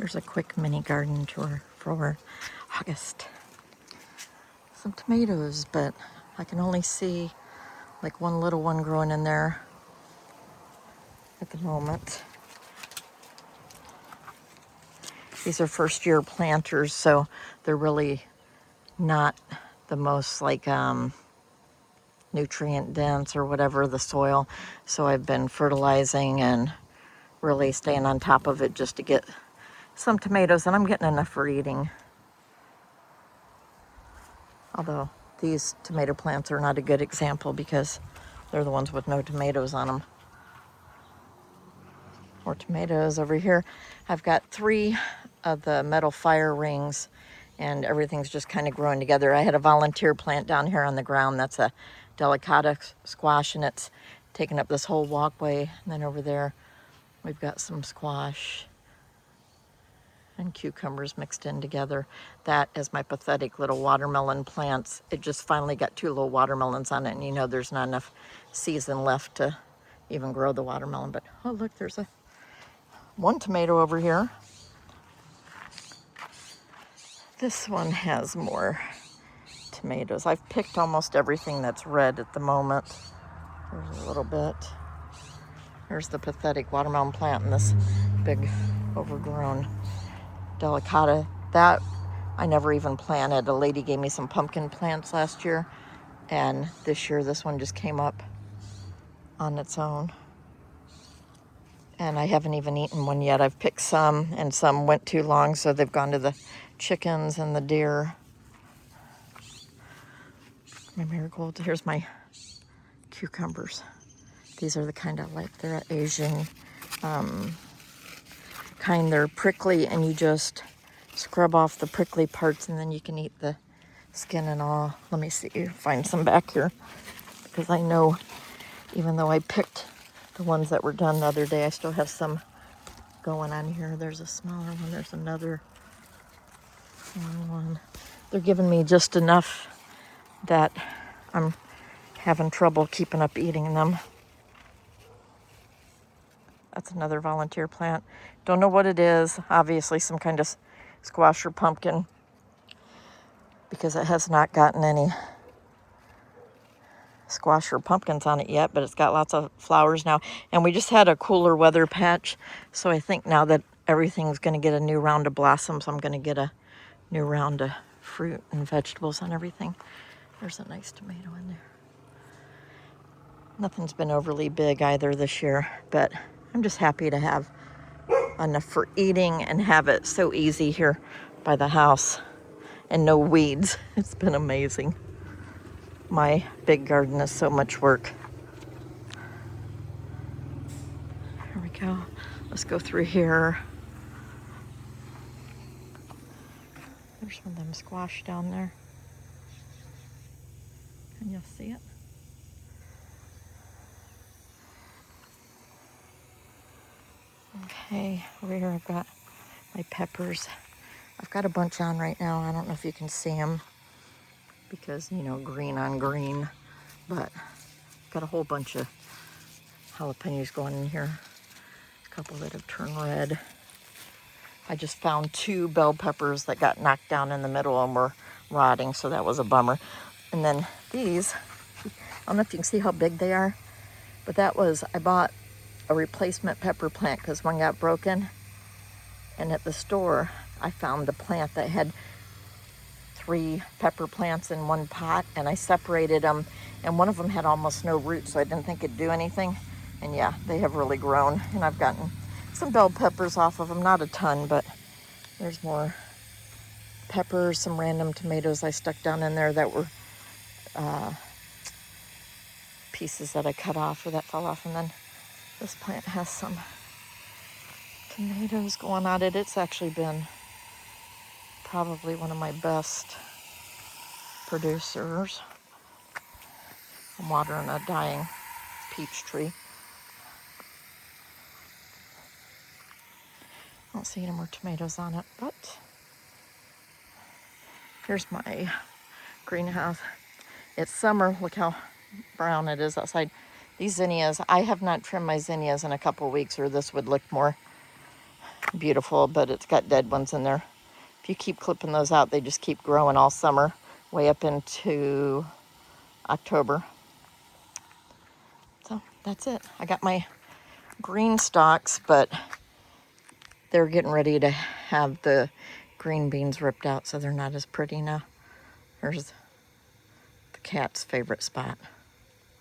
Here's a quick mini garden tour for August. Some tomatoes, but I can only see like one little one growing in there at the moment. These are first year planters, so they're really not the most like nutrient dense or whatever, the soil. So I've been fertilizing and really staying on top of it just to get some tomatoes, and I'm getting enough for eating. Although these tomato plants are not a good example because they're the ones with no tomatoes on them. More tomatoes over here. I've got 3 of the metal fire rings and everything's just kind of growing together. I had a volunteer plant down here on the ground. That's a delicata squash, and it's taken up this whole walkway. And then over there, we've got some squash and cucumbers mixed in together. That is my pathetic little watermelon plants. It just finally got 2 little watermelons on it, and you know there's not enough season left to even grow the watermelon. But oh look, there's one tomato over here. This one has more tomatoes. I've picked almost everything that's red at the moment. There's a little bit. There's the pathetic watermelon plant and this big overgrown delicata. That I never even planted. A lady gave me some pumpkin plants last year, and this year this one just came up on its own. And I haven't even eaten one yet. I've picked some, and some went too long, so they've gone to the chickens and the deer. My marigold. Here's my cucumbers. These are the kind I like. They're an Asian kind. They're prickly, and you just scrub off the prickly parts, and then you can eat the skin and all. Let me see, find some back here, because I know even though I picked the ones that were done the other day, I still have some going on here. There's a smaller one. There's another one. They're giving me just enough that I'm having trouble keeping up eating them. That's another volunteer plant. Don't know what it is. Obviously some kind of squash or pumpkin, because it has not gotten any squash or pumpkins on it yet, but it's got lots of flowers now. And we just had a cooler weather patch, so I think now that everything's going to get a new round of blossoms, I'm going to get a new round of fruit and vegetables and everything. There's a nice tomato in there. Nothing's been overly big either this year, but I'm just happy to have enough for eating and have it so easy here by the house and no weeds. It's been amazing. My big garden is so much work. Here we go. Let's go through here. There's one of them squash down there. Can you see it? Okay, over here I've got my peppers. I've got a bunch on right now. I don't know if you can see them because, you know, green on green, but I've got a whole bunch of jalapenos going in here. A couple that have turned red. I just found 2 bell peppers that got knocked down in the middle and were rotting, so that was a bummer. And then these, I don't know if you can see how big they are, but that was, I bought a replacement pepper plant because one got broken, and at the store I found a plant that had 3 pepper plants in one pot, and I separated them, and one of them had almost no roots, so I didn't think it'd do anything. And yeah, they have really grown, and I've gotten some bell peppers off of them, not a ton, but there's more peppers, some random tomatoes I stuck down in there that were pieces that I cut off or that fell off. And then this plant has some tomatoes going on it. It's actually been probably one of my best producers. I'm watering a dying peach tree. I don't see any more tomatoes on it, but here's my greenhouse. It's summer. Look how brown it is outside. These zinnias, I have not trimmed my zinnias in a couple weeks, or this would look more beautiful, but it's got dead ones in there. If you keep clipping those out, they just keep growing all summer, way up into October. So that's it. I got my green stalks, but they're getting ready to have the green beans ripped out, so they're not as pretty now. There's the cat's favorite spot.